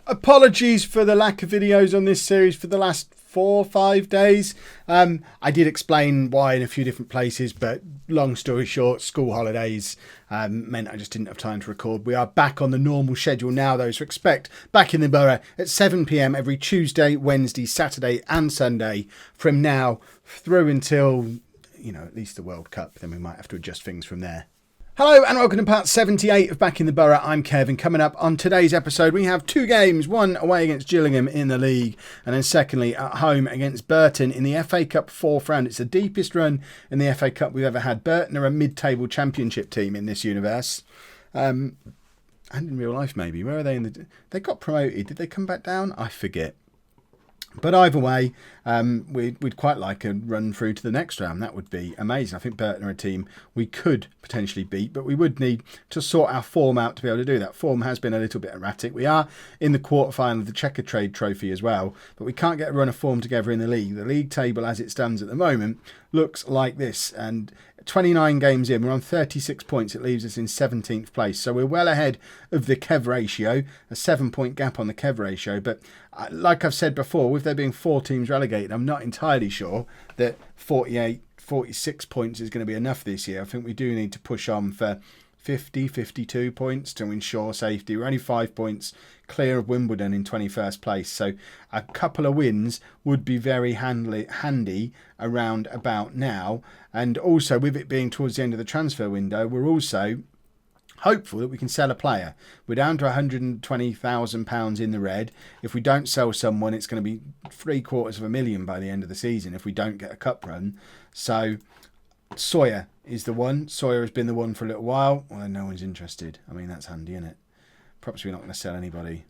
Apologies for the lack of videos on this series for the last 4 or 5 days. I did explain why in a few different places, but long story short, school holidays meant I just didn't have time to record. We are back on the normal schedule now, though, so expect Backing the Boro at 7 p.m. every Tuesday, Wednesday, Saturday and Sunday from now through until, at least the World Cup. Then we might have to adjust things from there. Hello and welcome to part 78 of Backing the Boro. I'm Kevin. Coming up on today's episode, we have 2 games, one away against Gillingham in the league, and then secondly at home against Burton in the FA Cup 4th round. It's the deepest run in the FA Cup we've ever had. Burton are a mid-table championship team in this universe. And in real life, maybe. Where are they? They got promoted. Did they come back down? I forget. But either way, we'd quite like a run through to the next round. That would be amazing. I think Burton are a team we could potentially beat, but we would need to sort our form out to be able to do that. Form has been a little bit erratic. We are in the quarterfinal of the Checker Trade Trophy as well, but we can't get a run of form together in the league. The league table as it stands at the moment looks like this, and 29 games in, we're on 36 points. It leaves us in 17th place. So we're well ahead of the Kev ratio, a 7-point gap on the Kev ratio. But like I've said before, with there being 4 teams relegated, I'm not entirely sure that 48, 46 points is going to be enough this year. I think we do need to push on for 50, 52 points to ensure safety. We're only 5 points clear of Wimbledon in 21st place. So a couple of wins would be very handy around about now. And also with it being towards the end of the transfer window, we're also hopeful that we can sell a player. We're down to £120,000 in the red. If we don't sell someone, it's going to be £750,000 by the end of the season if we don't get a cup run. So Sawyer is the one. Sawyer has been the one for a little while. Well, no one's interested. I mean, that's handy, isn't it? Perhaps we're not going to sell anybody.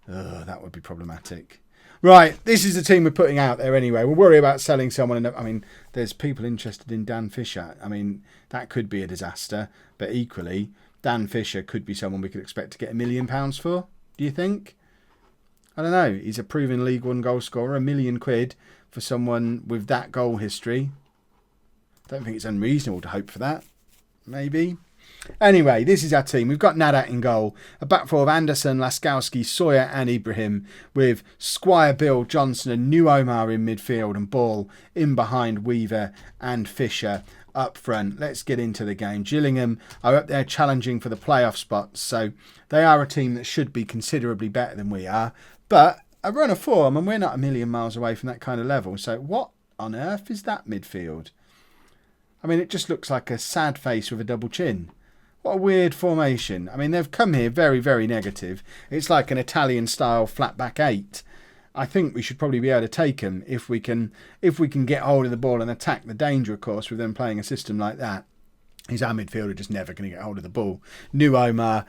That would be problematic. Right, this is the team we're putting out there anyway. We'll worry about selling someone. I mean, there's people interested in Dan Fisher. I mean, that could be a disaster. But equally, Dan Fisher could be someone we could expect to get £1 million for. Do you think? I don't know. He's a proven League One goal scorer. £1 million for someone with that goal history. Don't think it's unreasonable to hope for that. Maybe. Anyway, this is our team. We've got Nadat in goal. A back four of Anderson, Laskowski, Sawyer and Ibrahim, with Squire, Bill, Johnson and New Omar in midfield and Ball in behind Weaver and Fisher up front. Let's get into the game. Gillingham are up there challenging for the playoff spots, so they are a team that should be considerably better than we are. But a run of form, and we're not a million miles away from that kind of level. So what on earth is that midfield? I mean, it just looks like a sad face with a double chin. What a weird formation. I mean, they've come here very, very negative. It's like an Italian-style flat-back 8. I think we should probably be able to take them if we can get hold of the ball and attack. The danger, of course, with them playing a system like that is our midfielder just never going to get hold of the ball. New Omar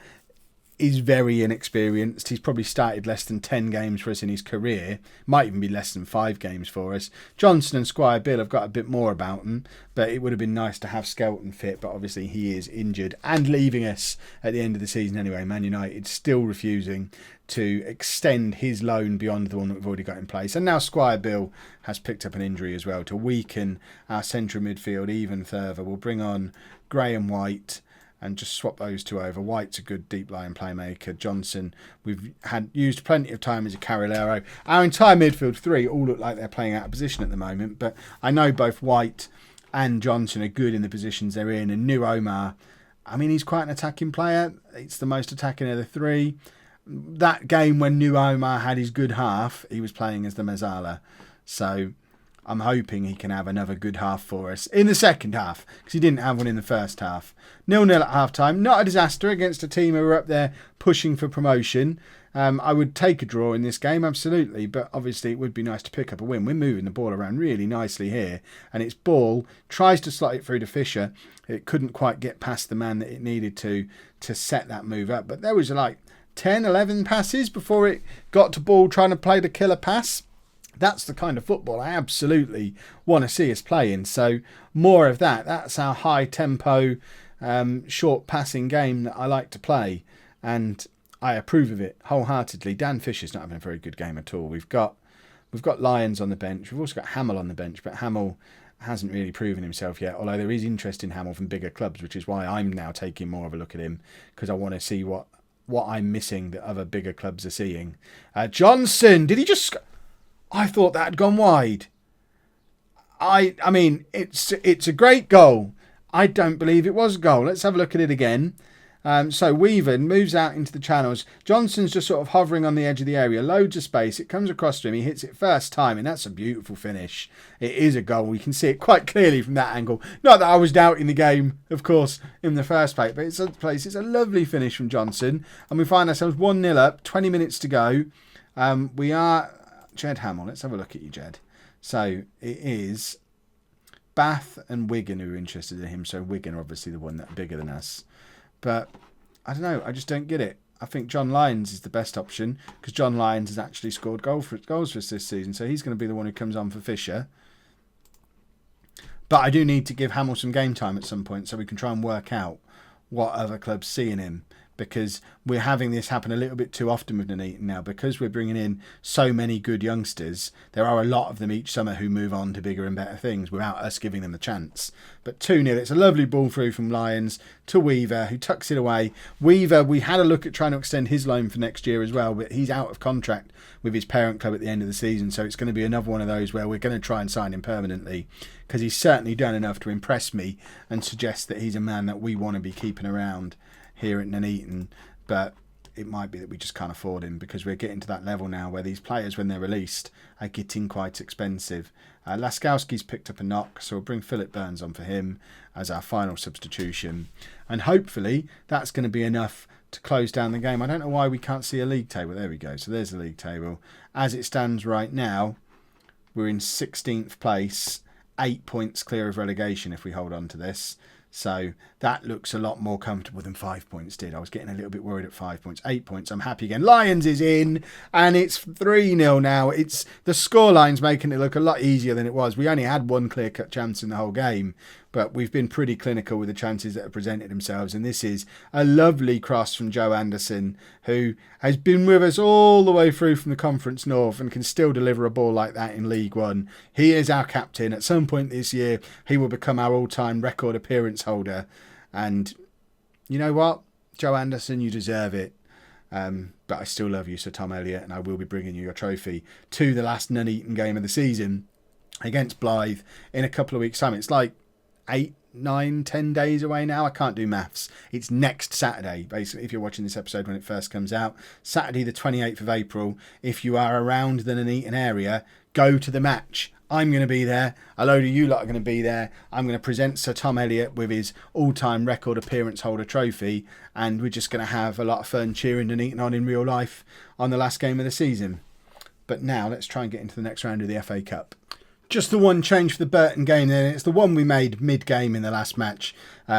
is very inexperienced. He's probably started less than 10 games for us in his career. Might even be less than 5 games for us. Johnson and Squire Bill have got a bit more about them, but it would have been nice to have Skelton fit, but obviously he is injured and leaving us at the end of the season anyway. Man United still refusing to extend his loan beyond the one that we've already got in place. And now Squire Bill has picked up an injury as well to weaken our central midfield even further. We'll bring on Graham White and just swap those two over. White's a good deep line playmaker. Johnson, we've used plenty of time as a Carrilero. Our entire midfield 3 all look like they're playing out of position at the moment, but I know both White and Johnson are good in the positions they're in. And New Omar, I mean, he's quite an attacking player. It's the most attacking of the 3. That game when New Omar had his good half, he was playing as the Mazzala. So I'm hoping he can have another good half for us in the second half, because he didn't have one in the first half. 0-0 at half-time. Not a disaster against a team who are up there pushing for promotion. I would take a draw in this game, absolutely, but obviously it would be nice to pick up a win. We're moving the ball around really nicely here, and it's Ball tries to slot it through to Fisher. It couldn't quite get past the man that it needed to set that move up, but there was like 10, 11 passes before it got to Ball trying to play the killer pass. That's the kind of football I absolutely want to see us playing. So more of that. That's our high tempo, short passing game that I like to play. And I approve of it wholeheartedly. Dan Fisher's not having a very good game at all. We've got Lyons on the bench. We've also got Hamill on the bench, but Hamill hasn't really proven himself yet. Although there is interest in Hamill from bigger clubs, which is why I'm now taking more of a look at him, because I want to see what what I'm missing that other bigger clubs are seeing. Johnson, did he just... I thought that had gone wide. I mean, it's a great goal. I don't believe it was a goal. Let's have a look at it again. So Weaver moves out into the channels. Johnson's just sort of hovering on the edge of the area. Loads of space. It comes across to him. He hits it first time, and that's a beautiful finish. It is a goal. We can see it quite clearly from that angle. Not that I was doubting the game, of course, in the first place, but it's a lovely finish from Johnson. And we find ourselves 1-0 up, 20 minutes to go. We are... Jed Hamill. Let's have a look at you, Jed. So it is Bath and Wigan who are interested in him. So Wigan are obviously the one that are bigger than us. But I don't know. I just don't get it. I think John Lyons is the best option because John Lyons has actually scored goals for us this season. So he's going to be the one who comes on for Fisher. But I do need to give Hamill some game time at some point so we can try and work out what other clubs see in him. Because we're having this happen a little bit too often with Nuneaton now. Because we're bringing in so many good youngsters, there are a lot of them each summer who move on to bigger and better things without us giving them the chance. But 2-0, it's a lovely ball through from Lyons to Weaver, who tucks it away. Weaver, we had a look at trying to extend his loan for next year as well, but he's out of contract with his parent club at the end of the season. So it's going to be another one of those where we're going to try and sign him permanently. Because he's certainly done enough to impress me and suggest that he's a man that we want to be keeping around here at Nuneaton, but it might be that we just can't afford him because we're getting to that level now where these players, when they're released, are getting quite expensive. Laskowski's picked up a knock, so we'll bring Philip Burns on for him as our final substitution, and hopefully that's going to be enough to close down the game. I don't know why we can't see a league table. There we go. So there's the league table. As it stands right now, we're in 16th place, 8 points clear of relegation if we hold on to this. So that looks a lot more comfortable than 5 points did. I was getting a little bit worried at 5 points. 8 points, I'm happy again. Lions is in, and it's 3-0 now. It's the scoreline's making it look a lot easier than it was. We only had one clear-cut chance in the whole game, but we've been pretty clinical with the chances that have presented themselves. And this is a lovely cross from Joe Anderson, who has been with us all the way through from the Conference North and can still deliver a ball like that in League One. He is our captain. At some point this year, he will become our all-time record appearance holder. And you know what? Joe Anderson, you deserve it. But I still love you, Sir Tom Elliott, and I will be bringing you your trophy to the last Nuneaton game of the season against Blythe in a couple of weeks' time. It's like 8, 9, 10 days away now. I can't do maths. It's next Saturday, basically, if you're watching this episode when it first comes out. Saturday the 28th of April. If you are around the Nuneaton area, go to the match. I'm going to be there. A load of you lot are going to be there. I'm going to present Sir Tom Elliott with his all-time record appearance holder trophy, and we're just going to have a lot of fun cheering Nuneaton on in real life on the last game of the season. But now let's try and get into the next round of the FA Cup. Just the one change for the Burton game then. It's the one we made mid-game in the last match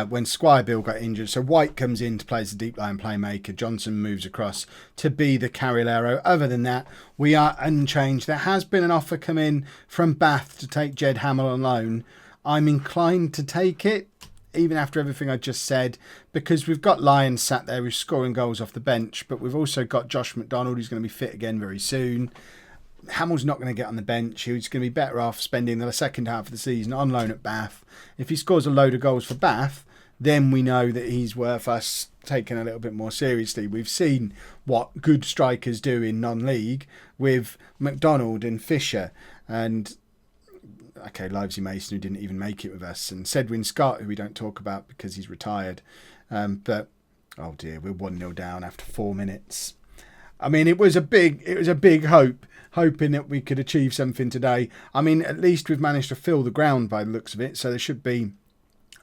when Squire Bill got injured. So White comes in to play as the deep line playmaker. Johnson moves across to be the Carrilero. Other than that, we are unchanged. There has been an offer come in from Bath to take Jed Hamill on loan. I'm inclined to take it, even after everything I just said, because we've got Lyons sat there who's scoring goals off the bench, but we've also got Josh McDonald who's going to be fit again very soon. Hamill's not going to get on the bench. He's going to be better off spending the second half of the season on loan at Bath. If he scores a load of goals for Bath, then we know that he's worth us taking a little bit more seriously. We've seen what good strikers do in non-league with McDonald and Fisher and, okay, Livesey Mason, who didn't even make it with us, and Sedwin Scott, who we don't talk about because he's retired. But, oh dear, we're 1-0 down after 4 minutes. I mean, it was a big hope, hoping that we could achieve something today. I mean, at least we've managed to fill the ground by the looks of it, so there should be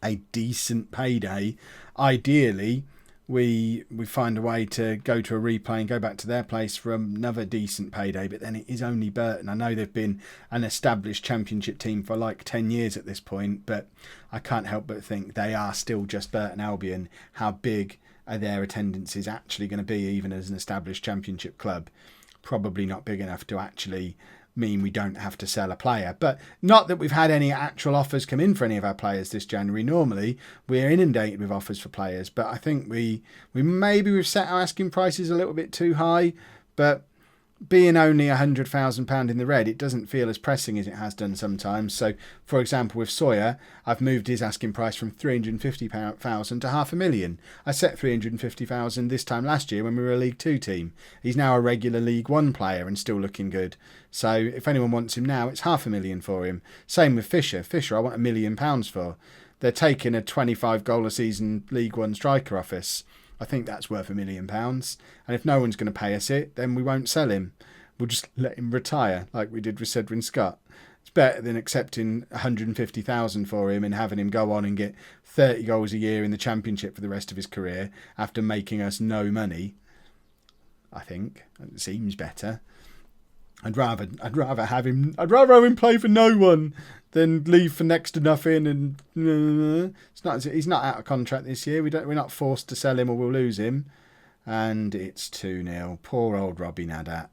a decent payday. Ideally, we find a way to go to a replay and go back to their place for another decent payday, but then it is only Burton. I know they've been an established championship team for like 10 years at this point, but I can't help but think they are still just Burton Albion. How big are their attendances actually going to be, even as an established championship club? Probably not big enough to actually mean we don't have to sell a player. But not that we've had any actual offers come in for any of our players this January. Normally we're inundated with offers for players, but I think we've set our asking prices a little bit too high. But being only £100,000 in the red, it doesn't feel as pressing as it has done sometimes. So, for example, with Sawyer, I've moved his asking price from 350,000 to £500,000. I set 350,000 this time last year when we were a League Two team. He's now a regular League One player and still looking good. So, if anyone wants him now, it's £500,000 for him. Same with Fisher. Fisher, I want £1 million for. They're taking a 25 goal a season League One striker off us. I think that's worth £1 million. And if no one's going to pay us it, then we won't sell him. We'll just let him retire like we did with Cedwyn Scott. It's better than accepting 150,000 for him and having him go on and get 30 goals a year in the Championship for the rest of his career after making us no money. I think it seems better. I'd rather have him play for no one than leave for next to nothing. And he's not out of contract this year. We're not forced to sell him or we'll lose him. And it's 2-0. Poor old Robbie Nadat.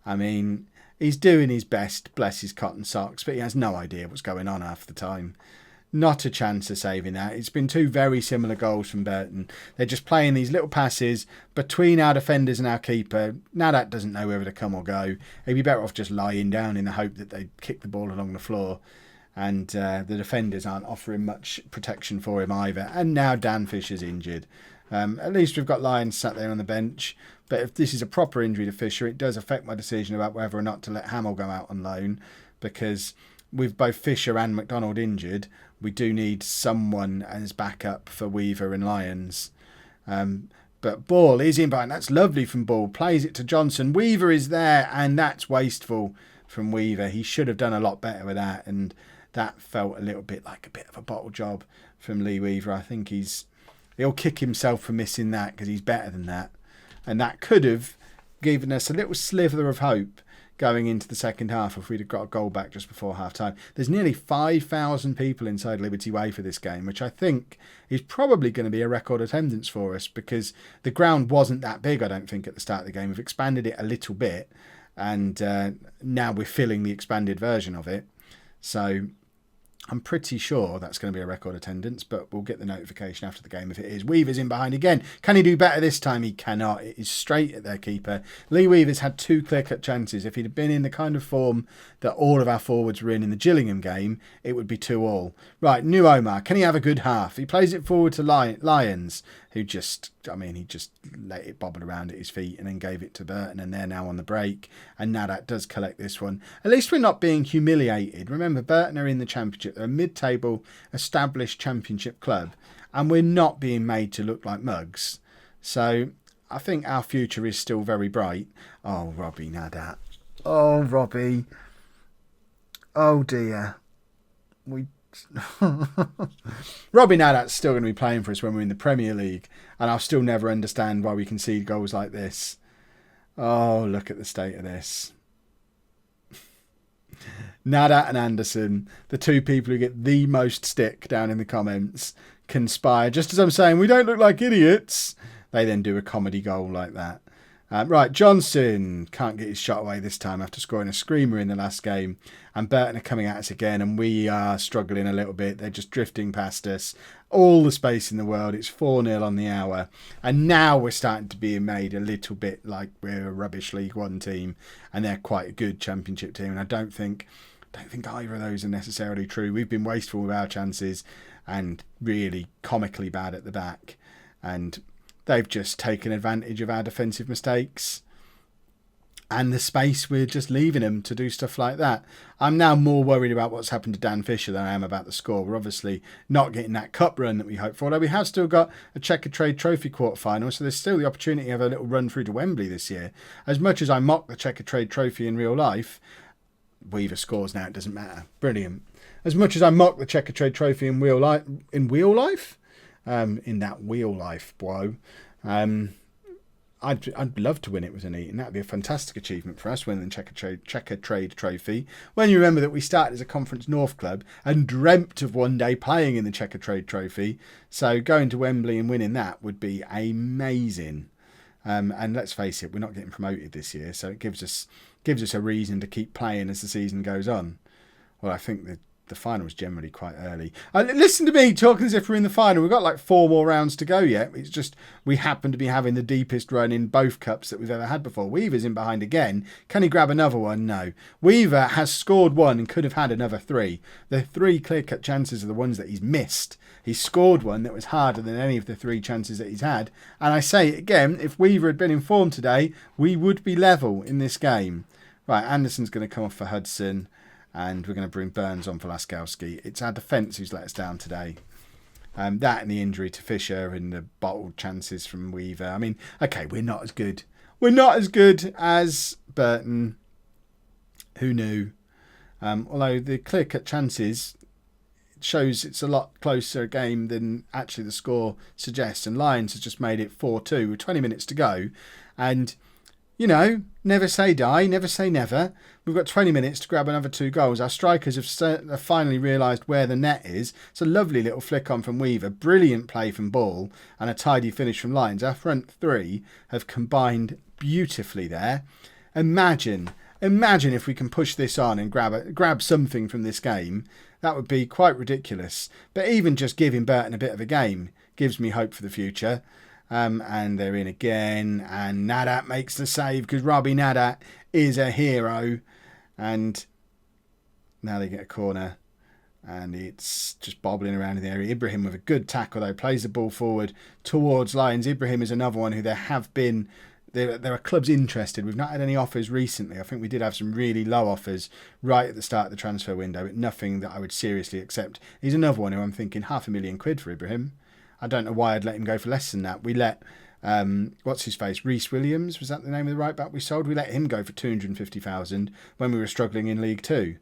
I mean, he's doing his best, bless his cotton socks, but he has no idea what's going on half the time. Not a chance of saving that. It's been two very similar goals from Burton. They're just playing these little passes between our defenders and our keeper. Nadat doesn't know whether to come or go. He'd be better off just lying down in the hope that they kick the ball along the floor. And the defenders aren't offering much protection for him either. And now Dan Fisher's injured. At least we've got Lyons sat there on the bench. But if this is a proper injury to Fisher, it does affect my decision about whether or not to let Hamill go out on loan. Because with both Fisher and McDonald injured, we do need someone as backup for Weaver and Lyons. But Ball is in behind. That's lovely from Ball. Plays it to Johnson. Weaver is there, and that's wasteful from Weaver. He should have done a lot better with that, and that felt a little bit like a bit of a bottle job from Lee Weaver. I think he'll kick himself for missing that because he's better than that. And that could have given us a little sliver of hope going into the second half if we'd have got a goal back just before half-time. There's nearly 5,000 people inside Liberty Way for this game, which I think is probably going to be a record attendance for us because the ground wasn't that big, I don't think, at the start of the game. We've expanded it a little bit, and now we're filling the expanded version of it. So I'm pretty sure that's going to be a record attendance, but we'll get the notification after the game if it is. Weaver's in behind again. Can he do better this time? He cannot. It is straight at their keeper. Lee Weaver's had 2 clear-cut chances. If he'd have been in the kind of form that all of our forwards were in the Gillingham game, it would be 2-2. Right, New Omar. Can he have a good half? He plays it forward to Lyons, who he just let it bobble around at his feet and then gave it to Burton, and they're now on the break. And Nadat does collect this one. At least we're not being humiliated. Remember, Burton are in the Championship. They're a mid-table established Championship club, and we're not being made to look like mugs. So I think our future is still very bright. Oh, Robbie Nadat. Oh, Robbie. Oh, dear. Robbie Nadat's still going to be playing for us when we're in the Premier League, and I'll still never understand why we concede goals like this. Oh, look at the state of this. Nadat and Anderson, the two people who get the most stick down in the comments, conspire. Just as I'm saying, we don't look like idiots, they then do a comedy goal like that. Right, Johnson can't get his shot away this time after scoring a screamer in the last game. And Burton are coming at us again, and we are struggling a little bit. They're just drifting past us. All the space in the world. It's 4-0 on the hour. And now we're starting to be made a little bit like we're a rubbish League One team, and they're quite a good Championship team. And I don't think either of those are necessarily true. We've been wasteful with our chances and really comically bad at the back. And they've just taken advantage of our defensive mistakes and the space we're just leaving them to do stuff like that. I'm now more worried about what's happened to Dan Fisher than I am about the score. We're obviously not getting that cup run that we hoped for, although we have still got a Checker Trade Trophy quarter-final, so there's still the opportunity of a little run through to Wembley this year. As much as I mock the Checker Trade Trophy in real life, Weaver scores now, it doesn't matter. Brilliant. As much as I mock the Checker Trade Trophy in real life, in that wheel life, bro. I'd love to win it with Nuneaton. That'd be a fantastic achievement for us, winning the Checker Trade Trophy. When you remember that we started as a Conference North club and dreamt of one day playing in the Checker Trade Trophy, so going to Wembley and winning that would be amazing. And let's face it, we're not getting promoted this year, so it gives us a reason to keep playing as the season goes on. Well, I think the final's generally quite early. Listen to me talking as if we're in the final. We've got like 4 more rounds to go yet. It's just we happen to be having the deepest run in both cups that we've ever had before. Weaver's in behind again. Can he grab another one? No. Weaver has scored 1 and could have had another 3. The 3 clear-cut chances are the ones that he's missed. He scored 1 that was harder than any of the 3 chances that he's had. And I say it again, if Weaver had been in form today, we would be level in this game. Right, Anderson's going to come off for Hudson. And we're going to bring Burns on for Laskowski. It's our defence who's let us down today. That and the injury to Fisher and the bottled chances from Weaver. I mean, okay, we're not as good. We're not as good as Burton. Who knew? Although the clear-cut chances shows it's a lot closer a game than actually the score suggests. And Lions has just made it 4-2 with 20 minutes to go. And, you know, never say die, never say never. We've got 20 minutes to grab another 2 goals. Our strikers have finally realised where the net is. It's a lovely little flick on from Weaver. Brilliant play from Ball and a tidy finish from Lions. Our front 3 have combined beautifully there. Imagine if we can push this on and grab something from this game. That would be quite ridiculous. But even just giving Burton a bit of a game gives me hope for the future. And they're in again. And Nadat makes the save because Robbie Nadat is a hero. And now they get a corner. And it's just bobbling around in the area. Ibrahim with a good tackle though. Plays the ball forward towards Lions. Ibrahim is another one who there are clubs interested. We've not had any offers recently. I think we did have some really low offers right at the start of the transfer window, but nothing that I would seriously accept. He's another one who I'm thinking £500,000 for Ibrahim. I don't know why I'd let him go for less than that. We let, what's his face, Reece Williams, was that the name of the right back we sold? We let him go for 250,000 when we were struggling in League 2.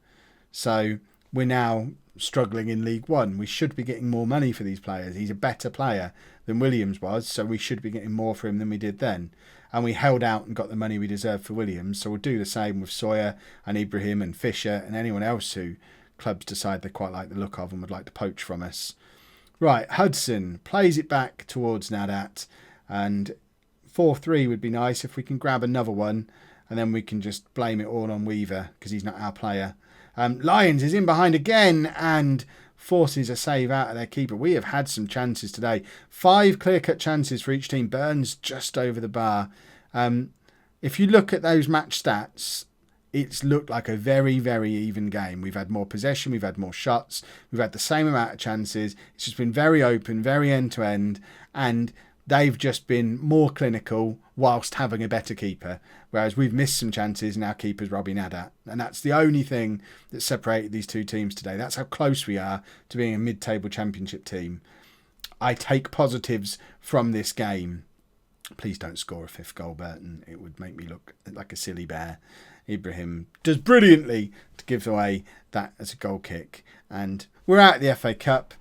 So we're now struggling in League 1. We should be getting more money for these players. He's a better player than Williams was, so we should be getting more for him than we did then. And we held out and got the money we deserved for Williams, so we'll do the same with Sawyer and Ibrahim and Fisher and anyone else who clubs decide they quite like the look of and would like to poach from us. Right, Hudson plays it back towards Nadat, and 4-3 would be nice if we can grab another one, and then we can just blame it all on Weaver because he's not our player. Lions is in behind again and forces a save out of their keeper. We have had some chances today. 5 clear-cut chances for each team. Burns just over the bar. If you look at those match stats, it's looked like a very, very even game. We've had more possession, we've had more shots, we've had the same amount of chances. It's just been very open, very end-to-end, and they've just been more clinical whilst having a better keeper. Whereas we've missed some chances and our keeper's Robbie Nadat. And that's the only thing that separated these two teams today. That's how close we are to being a mid-table championship team. I take positives from this game. Please don't score a 5th goal, Burton. It would make me look like a silly bear. Ibrahim does brilliantly to give away that as a goal kick. And we're out of the FA Cup.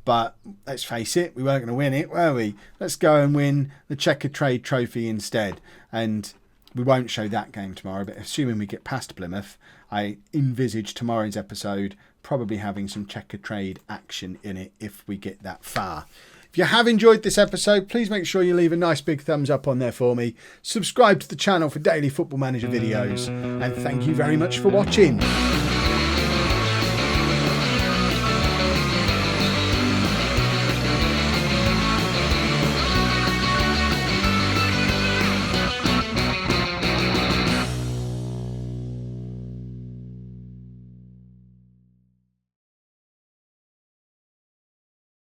But let's face it, we weren't going to win it, were we? Let's go and win the Checker Trade Trophy instead. And we won't show that game tomorrow, but assuming we get past Plymouth, I envisage tomorrow's episode probably having some Checker Trade action in it if we get that far. If you have enjoyed this episode, please make sure you leave a nice big thumbs up on there for me. Subscribe to the channel for daily Football Manager videos. And thank you very much for watching.